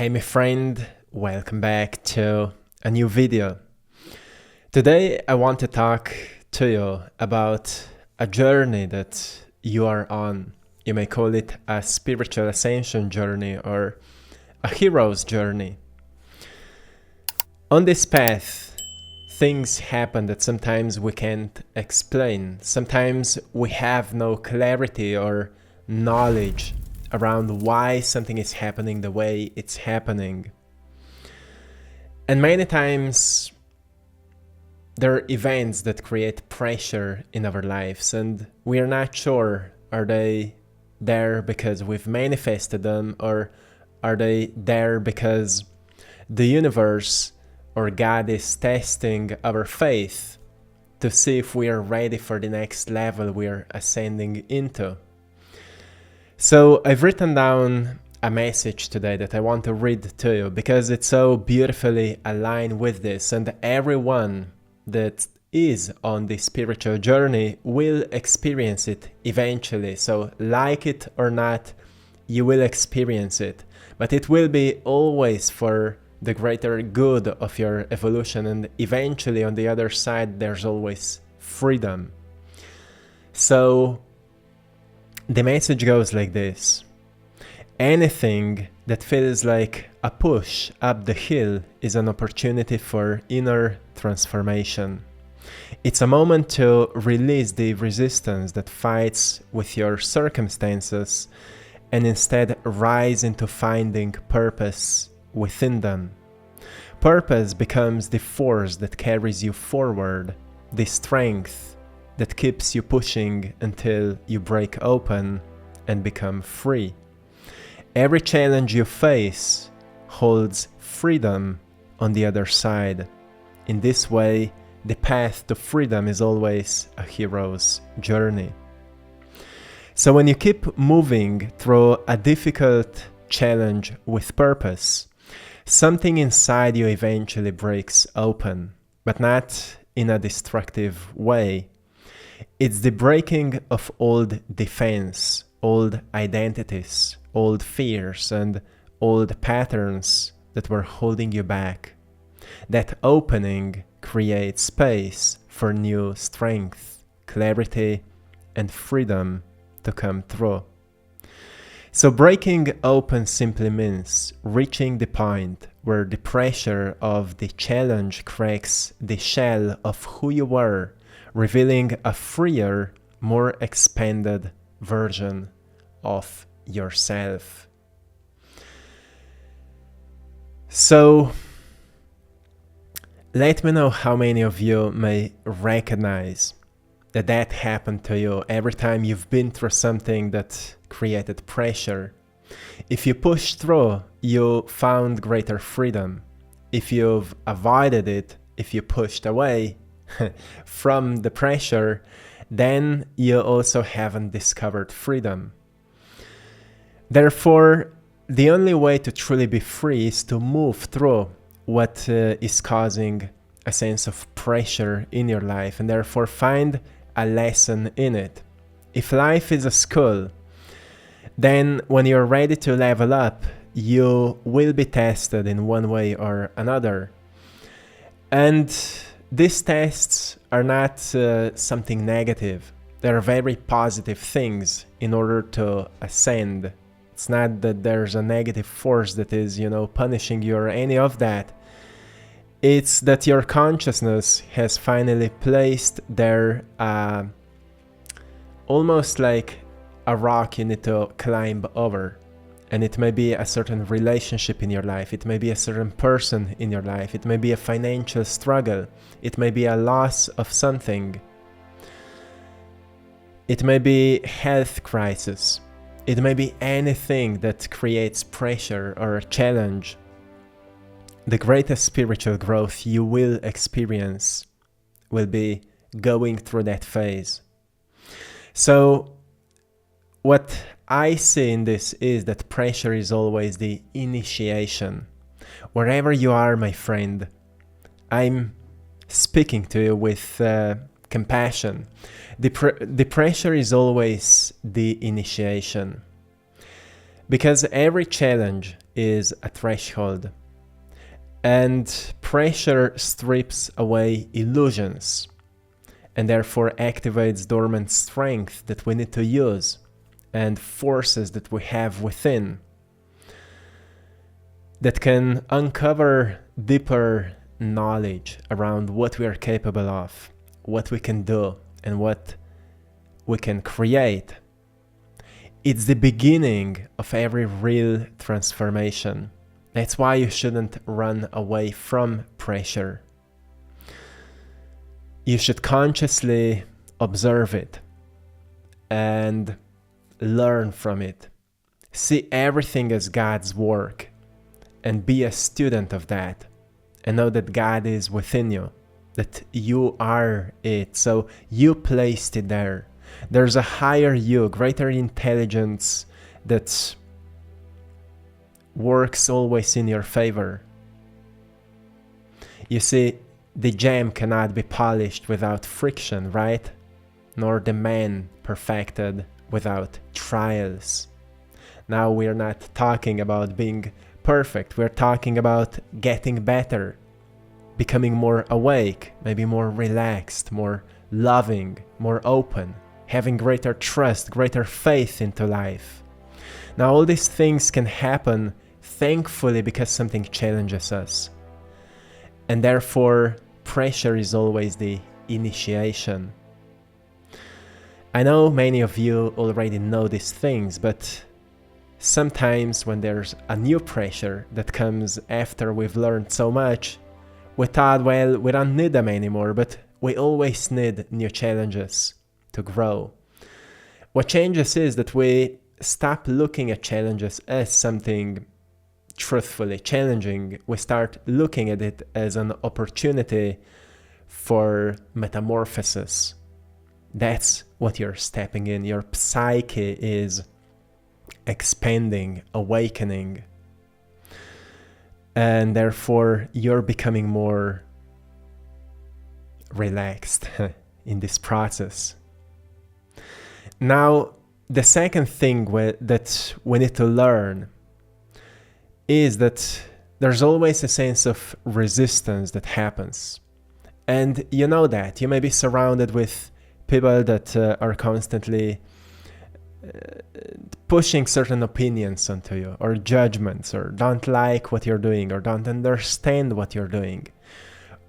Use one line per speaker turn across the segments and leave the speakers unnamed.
Hey my friend, welcome back to a new video. Today I want to talk to you about a journey that you are on. You may call it a spiritual ascension journey or a hero's journey. On this path, things happen that sometimes we can't explain. Sometimes we have no clarity or knowledge around why something is happening the way it's happening. And many times there are events that create pressure in our lives and we are not sure, are they there because we've manifested them, or are they there because the universe or God is testing our faith to see if we are ready for the next level we are ascending into. So I've written down a message today that I want to read to you because it's so beautifully aligned with this, and everyone that is on this spiritual journey will experience it eventually. So like it or not, you will experience it, but it will be always for the greater good of your evolution, and eventually on the other side there's always freedom. So the message goes like this: anything that feels like a push up the hill is an opportunity for inner transformation. It's a moment to release the resistance that fights with your circumstances and instead rise into finding purpose within them. Purpose becomes the force that carries you forward, the strength that keeps you pushing until you break open and become free. Every challenge you face holds freedom on the other side. In this way, the path to freedom is always a hero's journey. So when you keep moving through a difficult challenge with purpose, something inside you eventually breaks open, but not in a destructive way. It's the breaking of old defense, old identities, old fears, and old patterns that were holding you back. That opening creates space for new strength, clarity, and freedom to come through. So breaking open simply means reaching the point where the pressure of the challenge cracks the shell of who you were, revealing a freer, more expanded version of yourself. So let me know how many of you may recognize that happened to you every time you've been through something that created pressure. If you pushed through, you found greater freedom. If you've avoided it, if you pushed away from the pressure, then you also haven't discovered freedom. Therefore, the only way to truly be free is to move through what is causing a sense of pressure in your life, and therefore find a lesson in it. If life is a school, then when you're ready to level up, you will be tested in one way or another. And these tests are not something negative. They are very positive things in order to ascend. It's not that there's a negative force that is, punishing you or any of that. It's that your consciousness has finally placed there almost like a rock you need to climb over. And it may be a certain relationship in your life, it may be a certain person in your life, it may be a financial struggle, it may be a loss of something, it may be a health crisis, it may be anything that creates pressure or a challenge. The greatest spiritual growth you will experience will be going through that phase. So what I see in this is that pressure is always the initiation. Wherever you are, my friend, I'm speaking to you with compassion. The pressure is always the initiation. Because every challenge is a threshold. And pressure strips away illusions and therefore activates dormant strength that we need to use and forces that we have within that can uncover deeper knowledge around what we are capable of, what we can do, and what we can create. It's the beginning of every real transformation. That's why you shouldn't run away from pressure. You should consciously observe it and learn from it. See everything as God's work and be a student of that. And know that God is within you, that you are it. So you placed it there. There's a higher you, greater intelligence that works always in your favor. You see, the gem cannot be polished without friction, right? Nor the man perfected without trials. Now we're not talking about being perfect. We're talking about getting better, becoming more awake, maybe more relaxed, more loving, more open, having greater trust, greater faith into life. Now all these things can happen thankfully because something challenges us. And therefore, pressure is always the initiation. I know many of you already know these things, but sometimes when there's a new pressure that comes after we've learned so much, we thought, well, we don't need them anymore, but we always need new challenges to grow. What changes is that we stop looking at challenges as something truthfully challenging. We start looking at it as an opportunity for metamorphosis. That's what you're stepping in. Your psyche is expanding, awakening, and therefore you're becoming more relaxed in this process. Now, the second thing that we need to learn is that there's always a sense of resistance that happens. And you know that. You may be surrounded with people that are constantly pushing certain opinions onto you, or judgments, or don't like what you're doing, or don't understand what you're doing.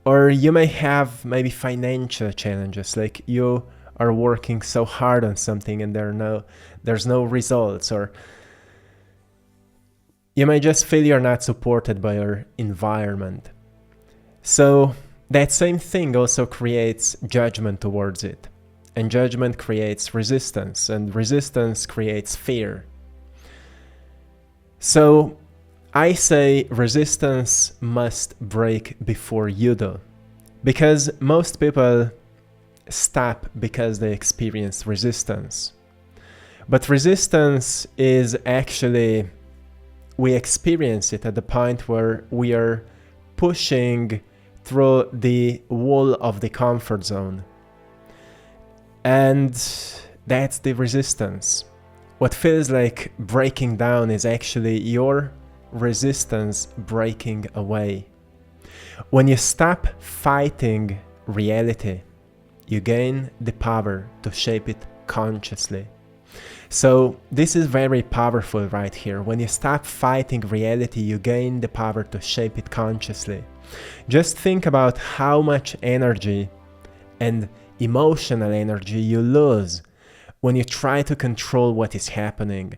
Or you may have maybe financial challenges, like you are working so hard on something and there's no results, or you may just feel you're not supported by your environment. So that same thing also creates judgment towards it. And judgment creates resistance, and resistance creates fear. So I say resistance must break before you do. Because most people stop because they experience resistance. But resistance is actually, we experience it at the point where we are pushing through the wall of the comfort zone. And that's the resistance. What feels like breaking down is actually your resistance breaking away. When you stop fighting reality, you gain the power to shape it consciously. So this is very powerful right here. When you stop fighting reality, you gain the power to shape it consciously. Just think about how much energy and emotional energy you lose when you try to control what is happening,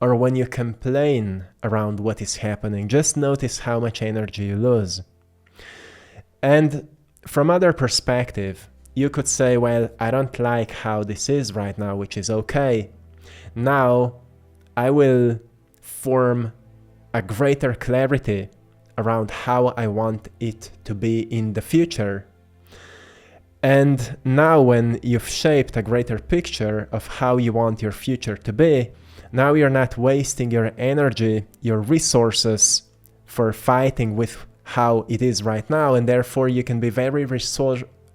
or when you complain around what is happening. Just notice how much energy you lose. And from other perspective, you could say, well, I don't like how this is right now, which is okay. Now I will form a greater clarity around how I want it to be in the future. And now when you've shaped a greater picture of how you want your future to be, now you're not wasting your energy, your resources for fighting with how it is right now, and therefore you can be very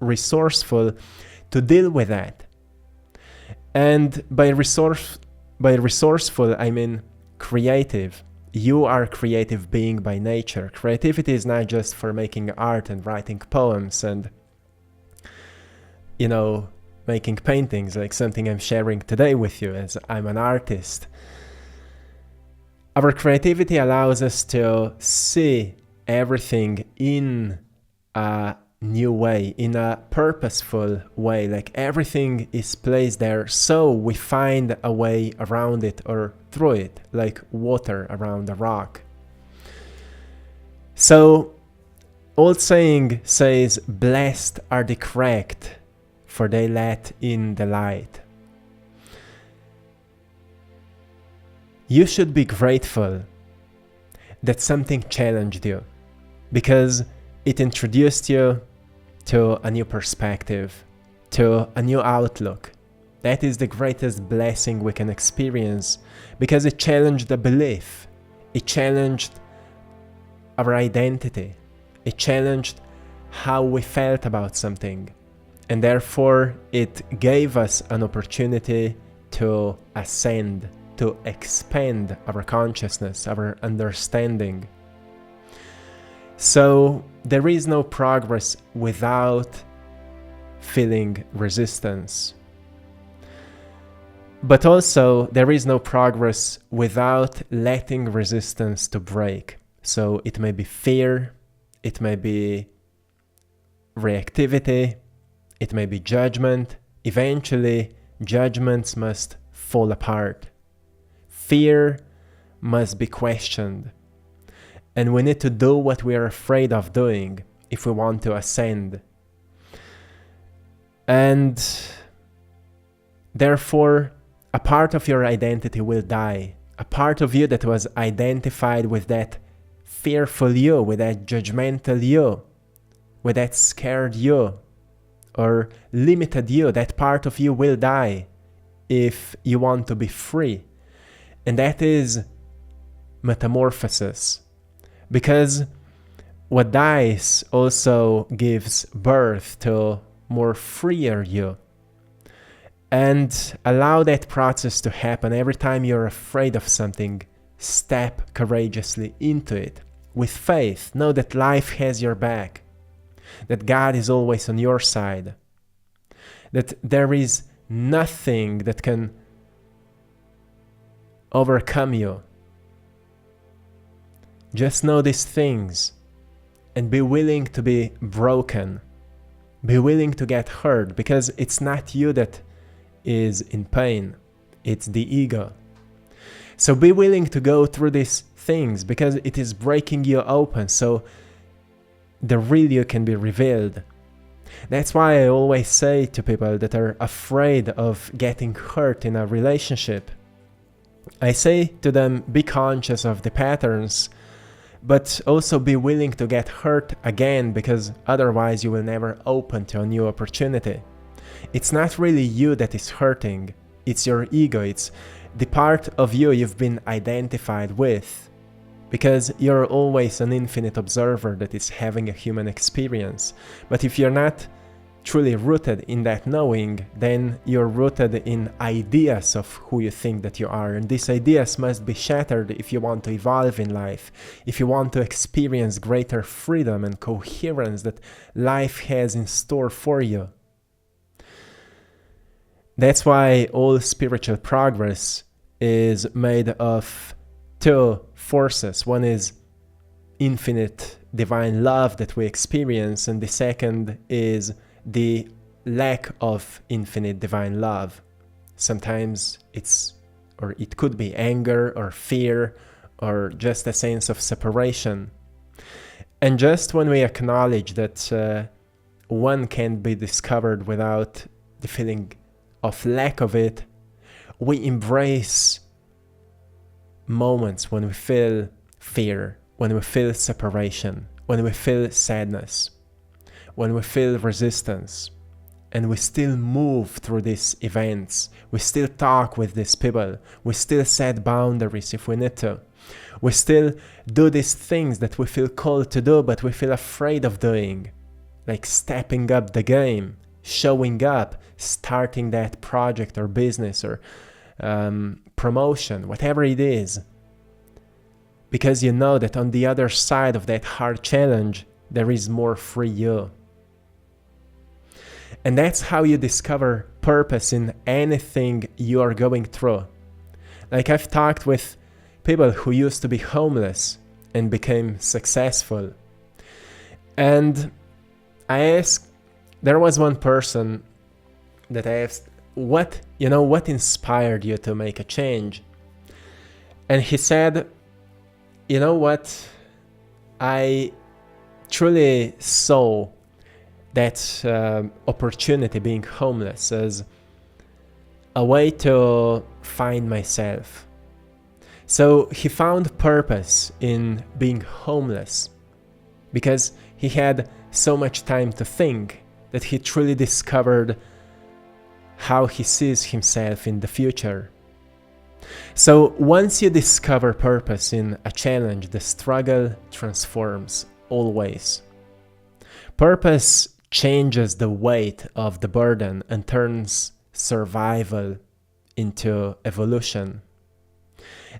resourceful to deal with that. And by resourceful, I mean creative. You are a creative being by nature. Creativity is not just for making art and writing poems and, making paintings, like something I'm sharing today with you as I'm an artist. Our creativity allows us to see everything in a new way, in a purposeful way, like everything is placed there, so we find a way around it or through it, like water around a rock. So, old saying says, "Blessed are the cracked, for they let in the light." You should be grateful that something challenged you, because it introduced you to a new perspective, to a new outlook. That is the greatest blessing we can experience, because it challenged the belief, it challenged our identity, it challenged how we felt about something, and therefore it gave us an opportunity to ascend, to expand our consciousness, our understanding. So there is no progress without feeling resistance. But also there is no progress without letting resistance to break. So it may be fear, it may be reactivity, it may be judgment. Eventually, judgments must fall apart. Fear must be questioned. And we need to do what we are afraid of doing if we want to ascend. And therefore, a part of your identity will die. A part of you that was identified with that fearful you, with that judgmental you, with that scared you, or limited you, that part of you will die if you want to be free. And that is metamorphosis. Because what dies also gives birth to more freer you. And allow that process to happen. Every time you're afraid of something, step courageously into it. With faith, know that life has your back. That God is always on your side. That there is nothing that can overcome you. Just know these things and be willing to be broken. Be willing to get hurt, because it's not you that is in pain. It's the ego. So be willing to go through these things, because it is breaking you open so the real you can be revealed. That's why I always say to people that are afraid of getting hurt in a relationship, I say to them, be conscious of the patterns, but also be willing to get hurt again, because otherwise you will never open to a new opportunity. It's not really you that is hurting, it's your ego, it's the part of you you've been identified with, because you're always an infinite observer that is having a human experience. But if you're not truly rooted in that knowing, then you're rooted in ideas of who you think that you are, and these ideas must be shattered if you want to evolve in life, if you want to experience greater freedom and coherence that life has in store for you. That's why all spiritual progress is made of two forces. One is infinite divine love that we experience, and the second is the lack of infinite divine love. Sometimes it could be anger or fear or just a sense of separation. And just when we acknowledge that one can't be discovered without the feeling of lack of it, we embrace moments when we feel fear, when we feel separation, when we feel sadness, when we feel resistance, and we still move through these events. We still talk with these people. We still set boundaries if we need to. We still do these things that we feel called to do, but we feel afraid of doing, like stepping up the game, showing up, starting that project or business or promotion, whatever it is. because you know that on the other side of that hard challenge, there is more free you. And that's how you discover purpose in anything you are going through. Like, I've talked with people who used to be homeless and became successful. And there was one person that I asked, what inspired you to make a change? And he said, you know what? I truly saw that opportunity, being homeless, as a way to find myself. So he found purpose in being homeless because he had so much time to think that he truly discovered how he sees himself in the future. So once you discover purpose in a challenge, the struggle transforms always. Purpose changes the weight of the burden and turns survival into evolution.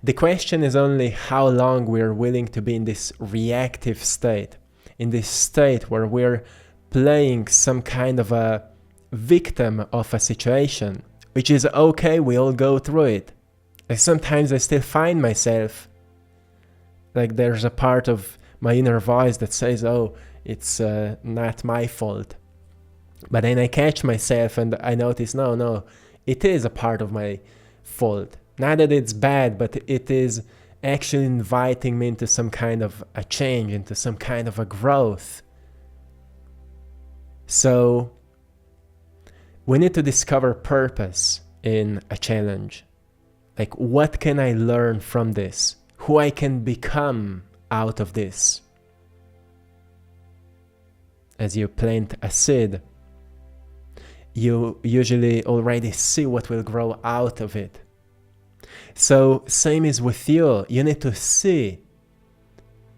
The question is only how long we're willing to be in this reactive state, in this state where we're playing some kind of a victim of a situation, which is okay, we all go through it. Like, sometimes I still find myself, like, there's a part of my inner voice that says, oh, it's not my fault. But then I catch myself and I notice, no, it is a part of my fault. Not that it's bad, but it is actually inviting me into some kind of a change, into some kind of a growth. So we need to discover purpose in a challenge. Like, what can I learn from this? Who I can become out of this? As you plant a seed, you usually already see what will grow out of it. So same is with you. You need to see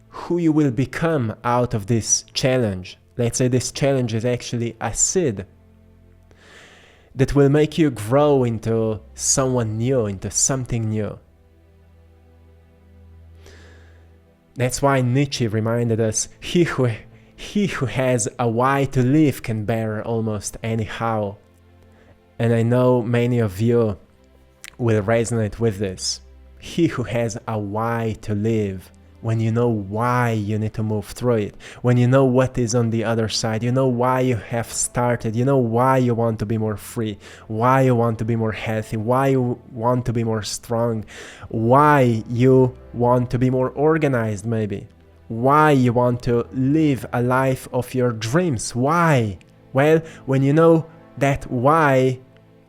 who you will become out of this challenge. Let's say this challenge is actually a seed that will make you grow into someone new, into something new. That's why Nietzsche reminded us, he who has a why to live can bear almost any how. And I know many of you will resonate with this. He who has a why to live, when you know why you need to move through it, when you know what is on the other side, you know why you have started, you know why you want to be more free, why you want to be more healthy, why you want to be more strong, why you want to be more organized maybe, why you want to live a life of your dreams. Why? Well, when you know that why,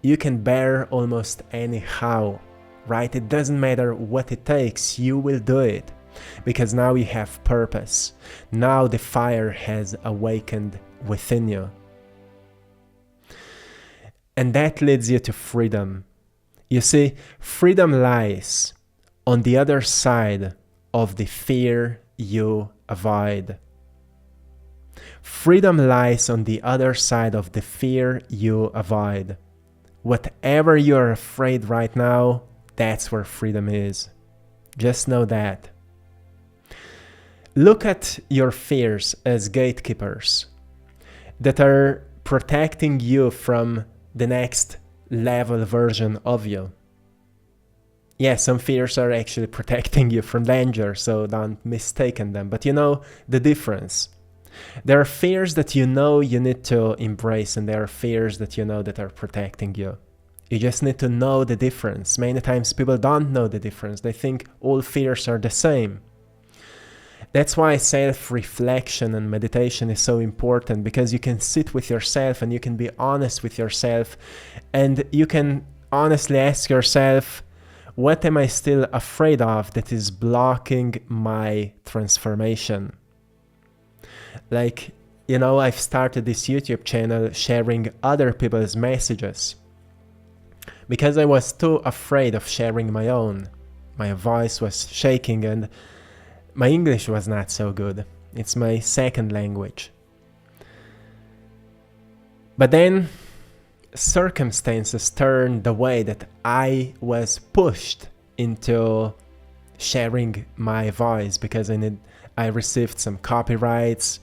you can bear almost any how, right? It doesn't matter what it takes, you will do it. Because now you have purpose. Now the fire has awakened within you. And that leads you to freedom. You see, freedom lies on the other side of the fear you avoid. Freedom lies on the other side of the fear you avoid. Whatever you're afraid right now, that's where freedom is. Just know that. Look at your fears as gatekeepers that are protecting you from the next level version of you. Yeah, some fears are actually protecting you from danger, so don't mistake them. But you know the difference. There are fears that you know you need to embrace, and there are fears that you know that are protecting you. You just need to know the difference. Many times people don't know the difference. They think all fears are the same. That's why self-reflection and meditation is so important, because you can sit with yourself and you can be honest with yourself, and you can honestly ask yourself, what am I still afraid of that is blocking my transformation? Like, you know, I've started this YouTube channel sharing other people's messages because I was too afraid of sharing my own. My voice was shaking and my English was not so good. It's my second language. But then circumstances turned the way that I was pushed into sharing my voice, because I received some copyrights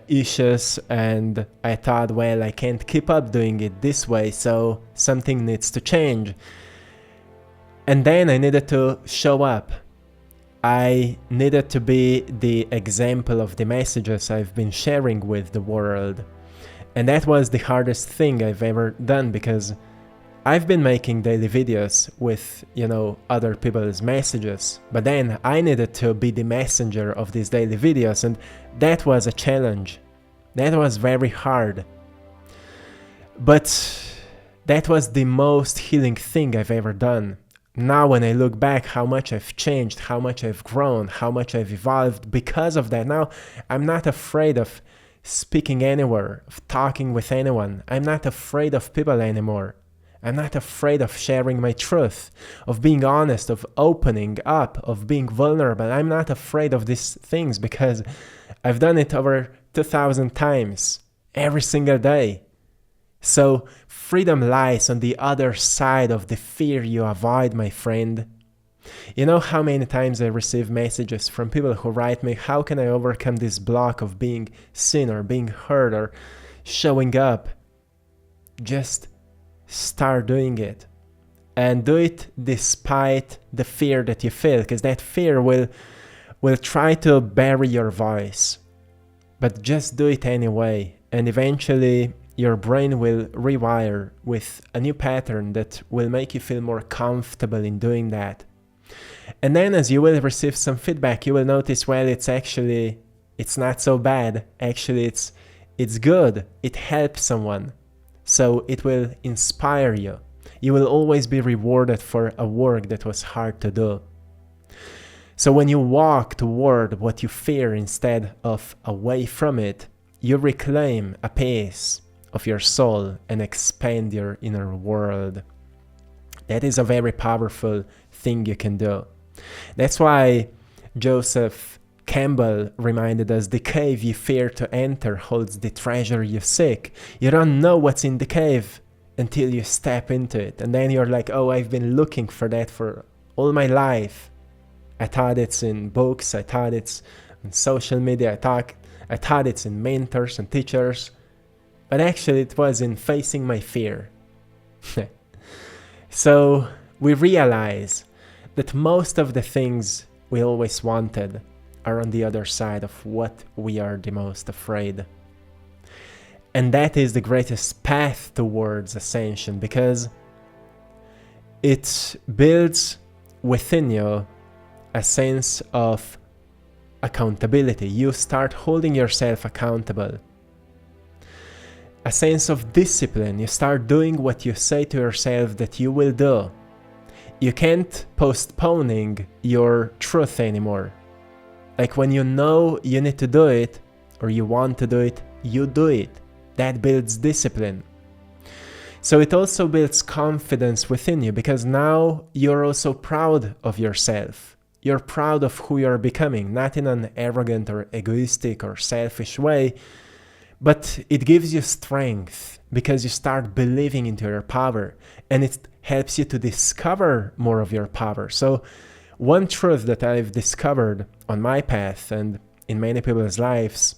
issues, and I thought, well, I can't keep up doing it this way, so something needs to change. And then I needed to show up. I needed to be the example of the messages I've been sharing with the world. And that was the hardest thing I've ever done, because I've been making daily videos with, other people's messages, but then I needed to be the messenger of these daily videos, and that was a challenge. That was very hard. But that was the most healing thing I've ever done. Now when I look back, how much I've changed, how much I've grown, how much I've evolved because of that. Now I'm not afraid of speaking anywhere, of talking with anyone. I'm not afraid of people anymore. I'm not afraid of sharing my truth, of being honest, of opening up, of being vulnerable. I'm not afraid of these things because I've done it over 2,000 times, every single day. So freedom lies on the other side of the fear you avoid, my friend. You know how many times I receive messages from people who write me, how can I overcome this block of being seen or being heard or showing up? Just start doing it, and do it despite the fear that you feel, because that fear will try to bury your voice. But just do it anyway, and eventually your brain will rewire with a new pattern that will make you feel more comfortable in doing that. And then as you will receive some feedback, you will notice, well, it's not so bad. Actually, it's good. It helps someone. So it will inspire you. You will always be rewarded for a work that was hard to do. So when you walk toward what you fear instead of away from it, you reclaim a piece of your soul and expand your inner world. That is a very powerful thing you can do. That's why Joseph Campbell reminded us, the cave you fear to enter holds the treasure you seek. You don't know what's in the cave until you step into it. And then you're like, oh, I've been looking for that for all my life. I thought it's in books, I thought it's on social media, I thought it's in mentors and teachers. But actually it was in facing my fear. So we realize that most of the things we always wanted are on the other side of what we are the most afraid. And that is the greatest path towards ascension, because it builds within you a sense of accountability. You start holding yourself accountable. A sense of discipline. You start doing what you say to yourself that you will do. You can't postponing your truth anymore. Like when you know you need to do it, or you want to do it, you do it. That builds discipline. So it also builds confidence within you, because now you're also proud of yourself. You're proud of who you're becoming, not in an arrogant or egoistic or selfish way, but it gives you strength because you start believing into your power, and it helps you to discover more of your power. So one truth that I've discovered on my path and in many people's lives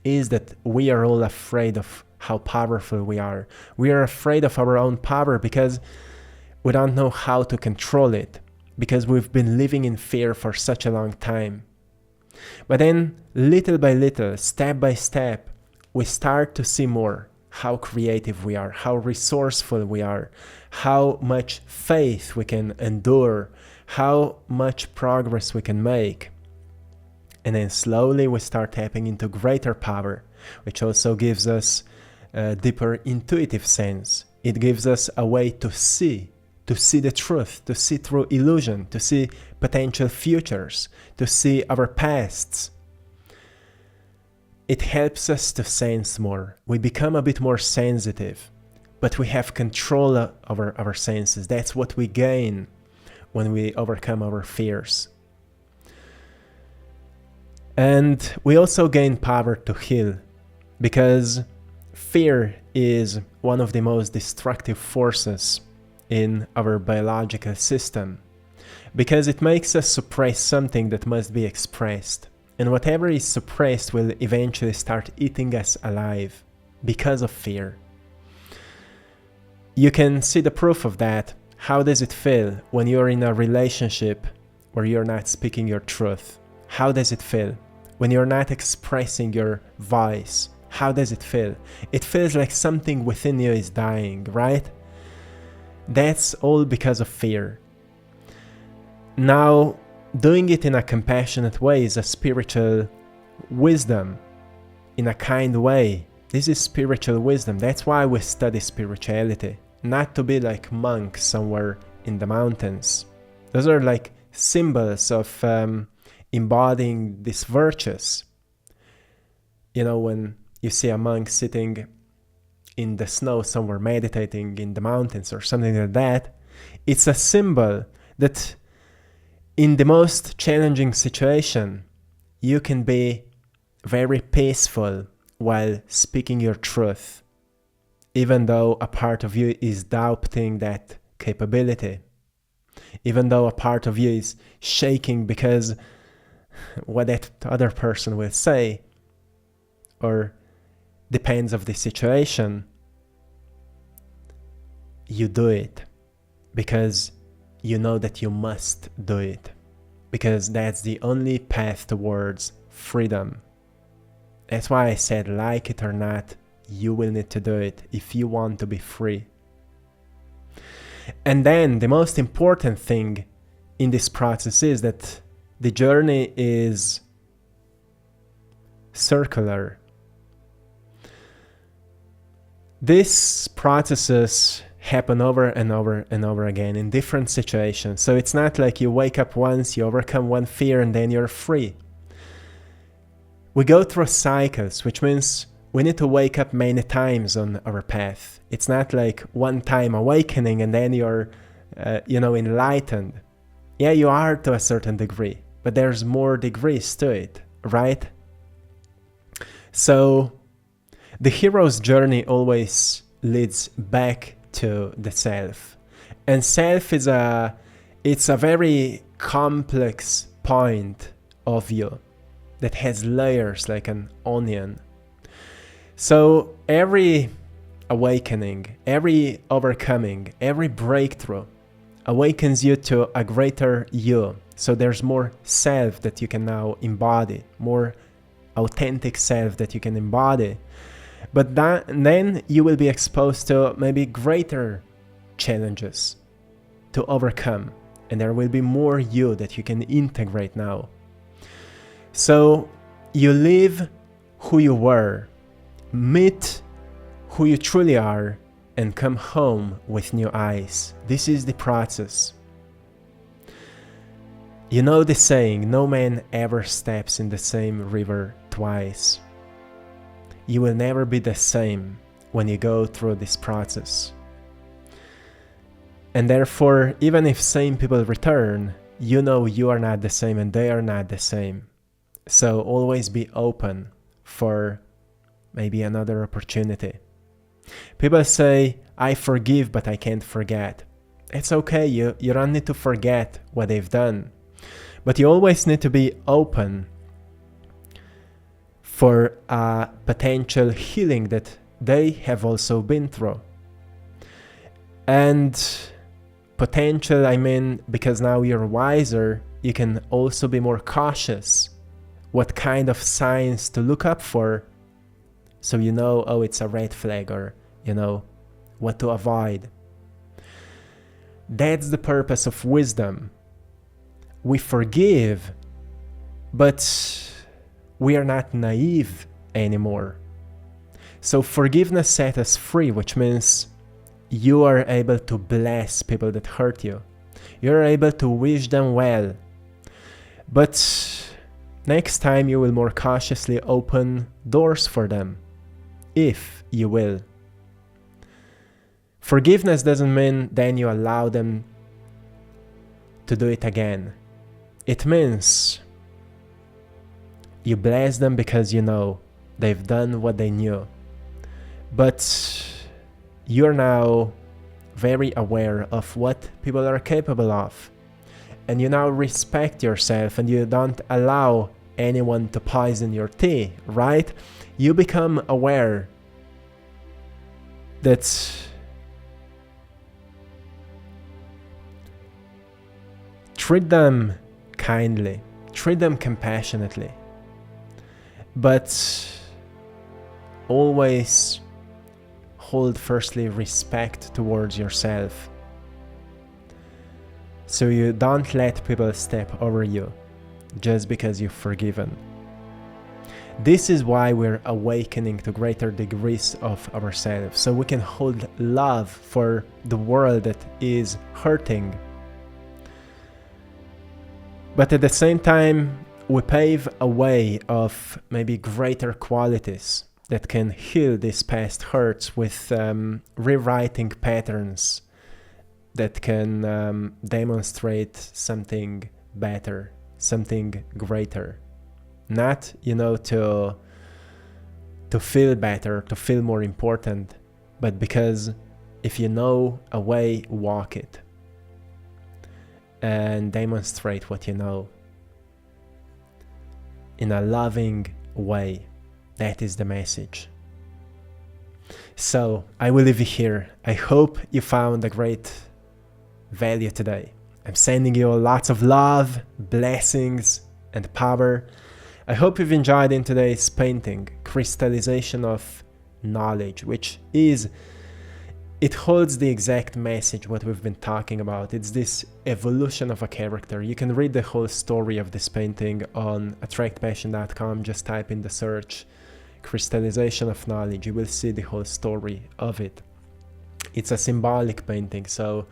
is that we are all afraid of how powerful we are. We are afraid of our own power because we don't know how to control it, because we've been living in fear for such a long time. But then, little by little, step by step, we start to see more how creative we are, how resourceful we are, how much faith we can endure, how much progress we can make. And then slowly we start tapping into greater power, which also gives us a deeper intuitive sense. It gives us a way to see the truth, to see through illusion, to see potential futures, to see our pasts. It helps us to sense more. We become a bit more sensitive, but we have control over our senses. That's what we gain when we overcome our fears. And we also gain power to heal, because fear is one of the most destructive forces in our biological system. because it makes us suppress something that must be expressed. And whatever is suppressed will eventually start eating us alive because of fear. You can see the proof of that. How does it feel when you're in a relationship where you're not speaking your truth? How does it feel when you're not expressing your voice? How does it feel? It feels like something within you is dying, right? That's all because of fear. Now, doing it in a compassionate way is a spiritual wisdom, in a kind way. This is spiritual wisdom. That's why we study spirituality. Not to be like monks somewhere in the mountains. Those are like symbols of embodying these virtues. You know, when you see a monk sitting in the snow somewhere meditating in the mountains or something like that, it's a symbol that in the most challenging situation, you can be very peaceful while speaking your truth, even though a part of you is doubting that capability, even though a part of you is shaking because what that other person will say, or depends of the situation, you do it because you know that you must do it, because that's the only path towards freedom. That's why I said, like it or not, you will need to do it if you want to be free. And then the most important thing in this process is that the journey is circular. These processes happen over and over and over again in different situations. So it's not like you wake up once, you overcome one fear, and then you're free. We go through cycles, which means we need to wake up many times on our path. It's not like one time awakening and then you're, enlightened. Yeah, you are to a certain degree, but there's more degrees to it, right? So the hero's journey always leads back to the self. And self is a very complex point of you that has layers like an onion. So every awakening, every overcoming, every breakthrough awakens you to a greater you. So there's more self that you can now embody, more authentic self that you can embody. But then you will be exposed to maybe greater challenges to overcome. And there will be more you that you can integrate now. So you live who you were, meet who you truly are, and come home with new eyes. This is the process. You know the saying, no man ever steps in the same river twice. You will never be the same when you go through this process. And therefore, even if same people return, you know you are not the same and they are not the same. So always be open for maybe another opportunity. People say, I forgive, but I can't forget. It's okay, you don't need to forget what they've done. But you always need to be open for a potential healing that they have also been through. And potential, I mean, because now you're wiser, you can also be more cautious what kind of signs to look up for, so you know, oh, it's a red flag, or what to avoid. That's the purpose of wisdom. We forgive, but we are not naive anymore. So forgiveness sets us free, which means you are able to bless people that hurt you. You're able to wish them well. But next time you will more cautiously open doors for them, if you will. Forgiveness doesn't mean then you allow them to do it again. It means you bless them because you know they've done what they knew. But you're now very aware of what people are capable of. and you now respect yourself and you don't allow anyone to poison your tea, right? You become aware that treat them kindly, treat them compassionately, but always hold firstly respect towards yourself, so you don't let people step over you just because you've forgiven. This is why we're awakening to greater degrees of ourselves, so we can hold love for the world that is hurting. But at the same time, we pave a way of maybe greater qualities that can heal these past hurts with rewriting patterns that can demonstrate something better, something greater. Not, to feel better, to feel more important, but because if you know a way, walk it and demonstrate what you know in a loving way. That is the message. So I will leave you here. I hope you found a great value today. I'm sending you lots of love, blessings, and power. I hope you've enjoyed in today's painting, Crystallization of Knowledge, which is, it holds the exact message what we've been talking about. It's this evolution of a character. You can read the whole story of this painting on AttractPassion.com. Just type in the search Crystallization of Knowledge. You will see the whole story of it. It's a symbolic painting, so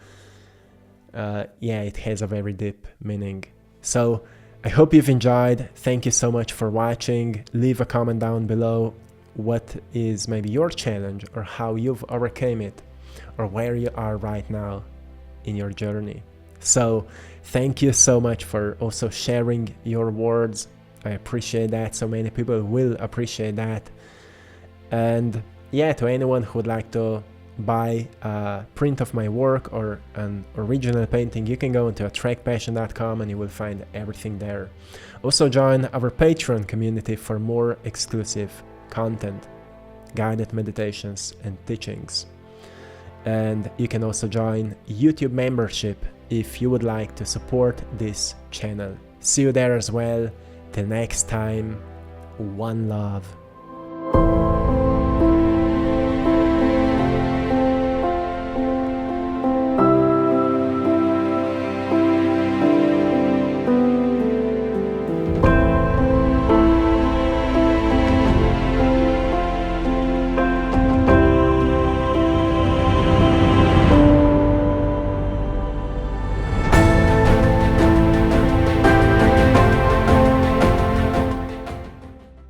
it has a very deep meaning. So I hope you've enjoyed. Thank you so much for watching. Leave a comment down below what is maybe your challenge, or how you've overcame it, or where you are right now in your journey. So thank you so much for also sharing your words. I appreciate that. So many people will appreciate that. And to anyone who would like to buy a print of my work or an original painting, you can go into AttractPassion.com and you will find everything there. Also join our Patreon community for more exclusive content, guided meditations and teachings. And you can also join YouTube membership if you would like to support this channel. See you there as well. Till next time, one love.